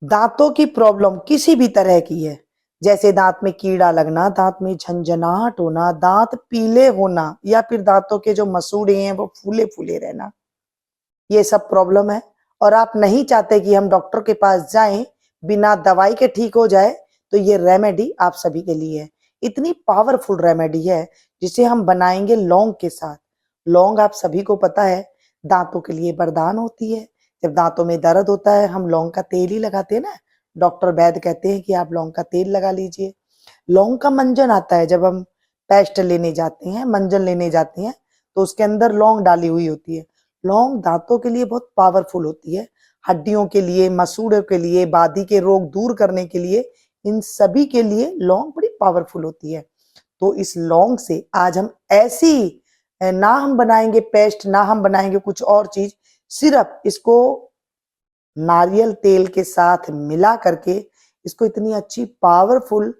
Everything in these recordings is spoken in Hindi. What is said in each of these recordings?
दांतों की प्रॉब्लम किसी भी तरह की है, जैसे दांत में कीड़ा लगना, दांत में झंझनाहट होना, दांत पीले होना, या फिर दांतों के जो मसूड़े हैं वो फूले फूले रहना, ये सब प्रॉब्लम है और आप नहीं चाहते कि हम डॉक्टर के पास जाएं, बिना दवाई के ठीक हो जाए, तो ये रेमेडी आप सभी के लिए है। इतनी पावरफुल रेमेडी है जिसे हम बनाएंगे लौंग के साथ। लौंग आप सभी को पता है दांतों के लिए वरदान होती है। जब दांतों में दर्द होता है हम लौंग का तेल ही लगाते हैं ना। डॉक्टर वैद्य कहते हैं कि आप लौंग का तेल लगा लीजिए। लौंग का मंजन आता है, जब हम पेस्ट लेने जाते हैं, मंजन लेने जाते हैं, तो उसके अंदर लौंग डाली हुई होती है। लौंग दांतों के लिए बहुत पावरफुल होती है, हड्डियों के लिए, मसूड़ों के लिए, बादी के रोग दूर करने के लिए, इन सभी के लिए लौंग बड़ी पावरफुल होती है। तो इस लौंग से आज हम ऐसी, ना हम बनाएंगे पेस्ट, ना हम बनाएंगे कुछ और चीज, सिर्फ इसको नारियल तेल के साथ मिला करके इसको इतनी अच्छी पावरफुल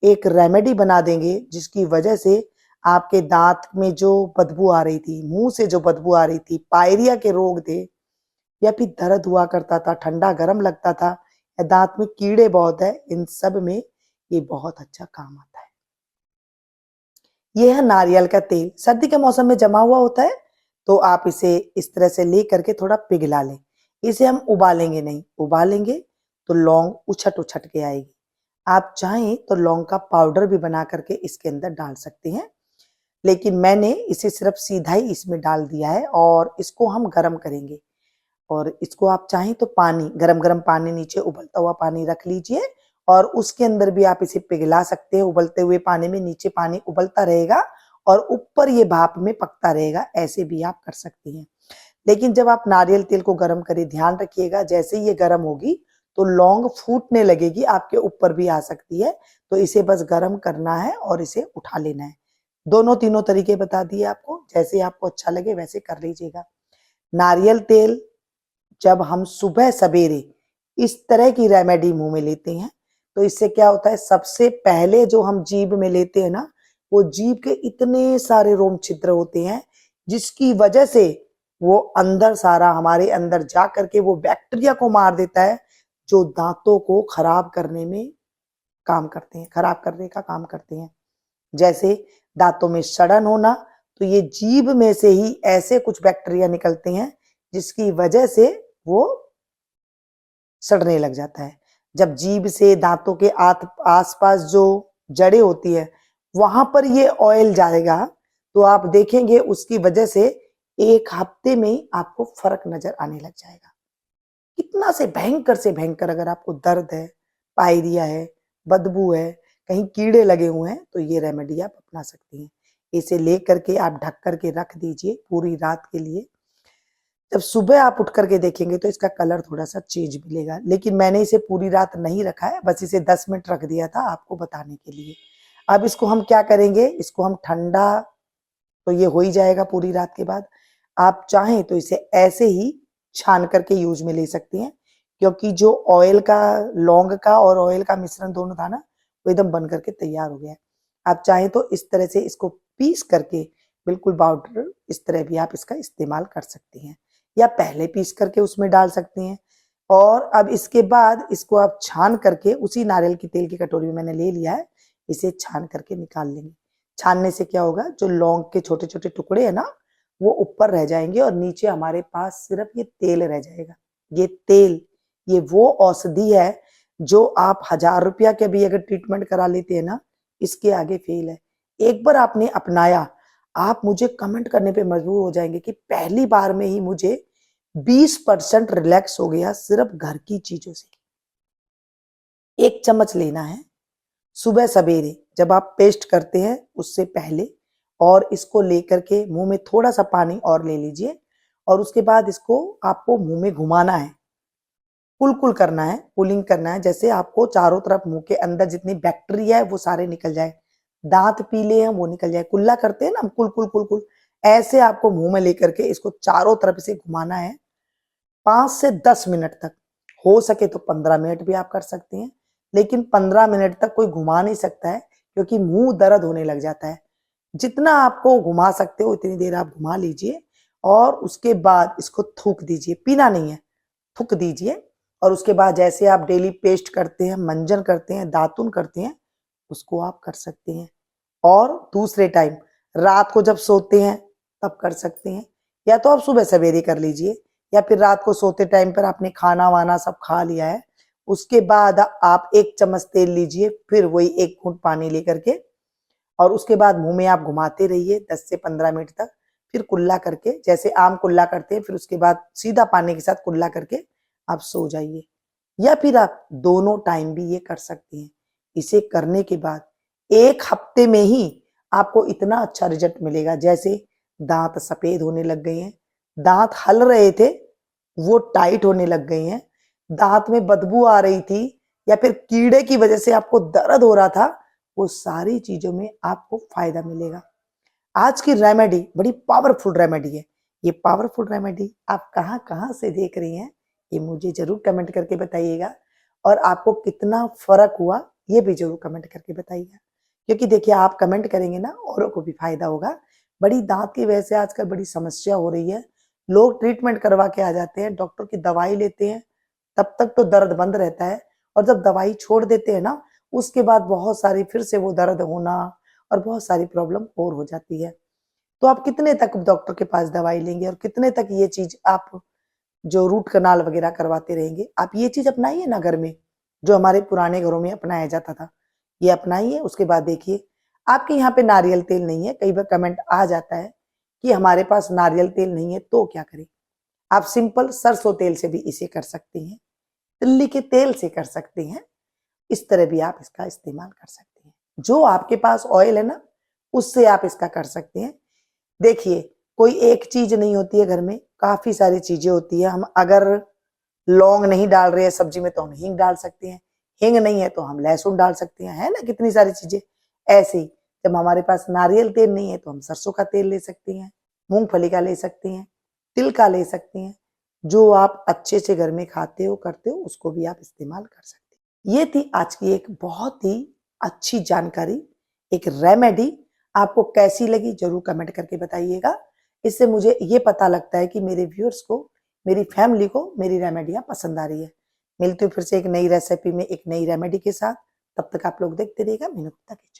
एक रेमेडी बना देंगे, जिसकी वजह से आपके दांत में जो बदबू आ रही थी, मुंह से जो बदबू आ रही थी, पायरिया के रोग थे, या फिर दर्द हुआ करता था, ठंडा गर्म लगता था, या दांत में कीड़े बहुत है, इन सब में ये बहुत अच्छा काम आता है। ये है नारियल का तेल, सर्दी के मौसम में जमा हुआ होता है, तो आप इसे इस तरह से ले करके थोड़ा पिघला लें। इसे हम उबालेंगे नहीं, उबालेंगे तो लौंग उछट उछट के आएगी। आप चाहें तो लौंग का पाउडर भी बना करके इसके अंदर डाल सकते हैं, लेकिन मैंने इसे सिर्फ सीधा ही इसमें डाल दिया है और इसको हम गर्म करेंगे। और इसको आप चाहें तो पानी, गरम गरम पानी, नीचे उबलता हुआ पानी रख लीजिए और उसके अंदर भी आप इसे पिघला सकते हैं। उबलते हुए पानी में नीचे पानी उबलता रहेगा और ऊपर ये भाप में पकता रहेगा, ऐसे भी आप कर सकती हैं। लेकिन जब आप नारियल तेल को गर्म करें, ध्यान रखिएगा जैसे ही ये गर्म होगी तो लौंग फूटने लगेगी, आपके ऊपर भी आ सकती है। तो इसे बस गर्म करना है और इसे उठा लेना है। दोनों तीनों तरीके बता दिए आपको, जैसे आपको अच्छा लगे वैसे कर लीजिएगा। नारियल तेल जब हम सुबह सवेरे इस तरह की रेमेडी मुंह में लेते हैं, तो इससे क्या होता है, सबसे पहले जो हम जीभ में लेते हैं ना, वो जीभ के इतने सारे रोम छिद्र होते हैं, जिसकी वजह से वो अंदर सारा हमारे अंदर जा करके वो बैक्टीरिया को मार देता है, जो दांतों को खराब करने में काम करते हैं, खराब करने का काम करते हैं। जैसे दांतों में सड़न होना, तो ये जीभ में से ही ऐसे कुछ बैक्टीरिया निकलते हैं जिसकी वजह से वो सड़ने लग जाता है। जब जीभ से दांतों के आसपास जो जड़ें होती है वहां पर ये ऑयल जाएगा, तो आप देखेंगे उसकी वजह से 1 हफ्ते में आपको फर्क नजर आने लग जाएगा। कितना से भयंकर अगर आपको दर्द है, पायरिया है, बदबू है, कहीं कीड़े लगे हुए हैं, तो ये रेमेडी आप अपना सकती हैं। इसे लेकर के आप ढक करके रख दीजिए पूरी रात के लिए। जब सुबह आप उठ करके देखेंगे तो इसका कलर थोड़ा सा चेंज मिलेगा, लेकिन मैंने इसे पूरी रात नहीं रखा है, बस इसे 10 मिनट रख दिया था आपको बताने के लिए। अब इसको हम क्या करेंगे, इसको हम ठंडा, तो ये हो ही जाएगा पूरी रात के बाद। आप चाहें तो इसे ऐसे ही छान करके यूज में ले सकती हैं, क्योंकि जो ऑयल का, लौंग का और ऑयल का मिश्रण दोनों था ना, वो एकदम बन करके तैयार हो गया है। आप चाहें तो इस तरह से इसको पीस करके बिल्कुल पाउडर, इस तरह भी आप इसका इस्तेमाल कर सकती हैं, या पहले पीस करके उसमें डाल सकती हैं। और अब इसके बाद इसको आप छान करके, उसी नारियल की तेल की कटोरी में मैंने ले लिया है, इसे छान करके निकाल लेंगे। छानने से क्या होगा, जो लौंग के छोटे छोटे टुकड़े है ना, वो ऊपर रह जाएंगे और नीचे हमारे पास सिर्फ ये तेल रह जाएगा। ये तेल, ये वो औषधि है जो आप 1000 रुपया के भी अगर ट्रीटमेंट करा लेते हैं ना, इसके आगे फेल है। एक बार आपने अपनाया, आप मुझे कमेंट करने पे मजबूर हो जाएंगे कि पहली बार में ही मुझे 20% रिलैक्स हो गया सिर्फ घर की चीजों से। 1 चम्मच लेना है सुबह सवेरे जब आप पेस्ट करते हैं उससे पहले, और इसको लेकर के मुंह में थोड़ा सा पानी और ले लीजिए, और उसके बाद इसको आपको मुंह में घुमाना है, कुल करना है, पुलिंग करना है, जैसे आपको चारों तरफ मुंह के अंदर जितनी बैक्टीरिया है वो सारे निकल जाए, दांत पीले हैं वो निकल जाए, कुल्ला करते हैं ना, कुल ऐसे आपको मुंह में लेकर के इसको चारों तरफ से घुमाना है 5 से 10 मिनट तक। हो सके तो 15 मिनट भी आप कर सकते हैं, लेकिन 15 मिनट तक कोई घुमा नहीं सकता है, क्योंकि मुंह दर्द होने लग जाता है। जितना आपको घुमा सकते हो उतनी देर आप घुमा लीजिए, और उसके बाद इसको थूक दीजिए, पीना नहीं है, थूक दीजिए। और उसके बाद जैसे आप डेली पेस्ट करते हैं, मंजन करते हैं, दातुन करते हैं, उसको आप कर सकते हैं। और दूसरे टाइम रात को जब सोते हैं तब कर सकते हैं, या तो आप सुबह सवेरे कर लीजिए, या फिर रात को सोते टाइम पर आपने खाना वाना सब खा लिया है, उसके बाद आप 1 चम्मच तेल लीजिए, फिर वही 1 घूंट पानी लेकर के, और उसके बाद मुंह में आप घुमाते रहिए 10 से 15 मिनट तक, फिर कुल्ला करके, जैसे आम कुल्ला करते हैं, फिर उसके बाद सीधा पानी के साथ कुल्ला करके आप सो जाइए। या फिर आप दोनों टाइम भी ये कर सकते हैं। इसे करने के बाद 1 हफ्ते में ही आपको इतना अच्छा रिजल्ट मिलेगा, जैसे दांत सफेद होने लग गए हैं, दांत हल रहे थे वो टाइट होने लग गए हैं, दांत में बदबू आ रही थी, या फिर कीड़े की वजह से आपको दर्द हो रहा था, वो सारी चीजों में आपको फायदा मिलेगा। आज की रेमेडी बड़ी पावरफुल रेमेडी है। ये पावरफुल रेमेडी आप कहाँ कहाँ से देख रही हैं, ये मुझे जरूर कमेंट करके बताइएगा, और आपको कितना फर्क हुआ ये भी जरूर कमेंट करके बताइएगा। क्योंकि देखिए, आप कमेंट करेंगे ना, औरों को भी फायदा होगा। बड़ी दांत की वजह से आजकल बड़ी समस्या हो रही है, लोग ट्रीटमेंट करवा के आ जाते हैं, डॉक्टर की दवाई लेते हैं, तब तक तो दर्द बंद रहता है, और जब दवाई छोड़ देते हैं ना, उसके बाद बहुत सारी फिर से वो दर्द होना और बहुत सारी प्रॉब्लम और हो जाती है। तो आप कितने तक डॉक्टर के पास दवाई लेंगे, और कितने तक ये चीज आप जो रूट कनाल वगैरह करवाते रहेंगे। आप ये चीज अपनाइए ना घर में, जो हमारे पुराने घरों में अपनाया जाता था, ये अपनाइए। उसके बाद देखिए, आपके यहाँ पे नारियल तेल नहीं है, कई बार कमेंट आ जाता है कि हमारे पास नारियल तेल नहीं है, तो क्या करें। आप सिंपल सरसों तेल से भी इसे कर सकते हैं, तिल्ली के तेल से कर सकते हैं, इस तरह भी आप इसका इस्तेमाल कर सकते हैं। जो आपके पास ऑयल है ना, उससे आप इसका कर सकते हैं। देखिए, कोई एक चीज नहीं होती है घर में, काफी सारी चीजें होती है। हम अगर लौंग नहीं डाल रहे हैं सब्जी में, तो हम हींग डाल सकते हैं, हींग नहीं है तो हम लहसुन डाल सकते हैं, है ना, कितनी सारी चीजें। ऐसे ही जब हमारे पास नारियल तेल नहीं है, तो हम सरसों का तेल ले सकते हैं, मूंगफली का ले सकते हैं, तिल का ले सकते हैं। जो आप अच्छे से घर में खाते हो करते हो, उसको भी आप इस्तेमाल कर सकते हैं। ये थी आज की एक बहुत ही अच्छी जानकारी, एक रेमेडी। आपको कैसी लगी जरूर कमेंट करके बताइएगा। इससे मुझे ये पता लगता है कि मेरे व्यूअर्स को, मेरी फैमिली को मेरी रेमेडियाँ पसंद आ रही है। मिलती हूँ फिर से एक नई रेसिपी में, एक नई रेमेडी के साथ। तब तक आप लोग देखते रहिएगा मीनू गुप्ता किचन।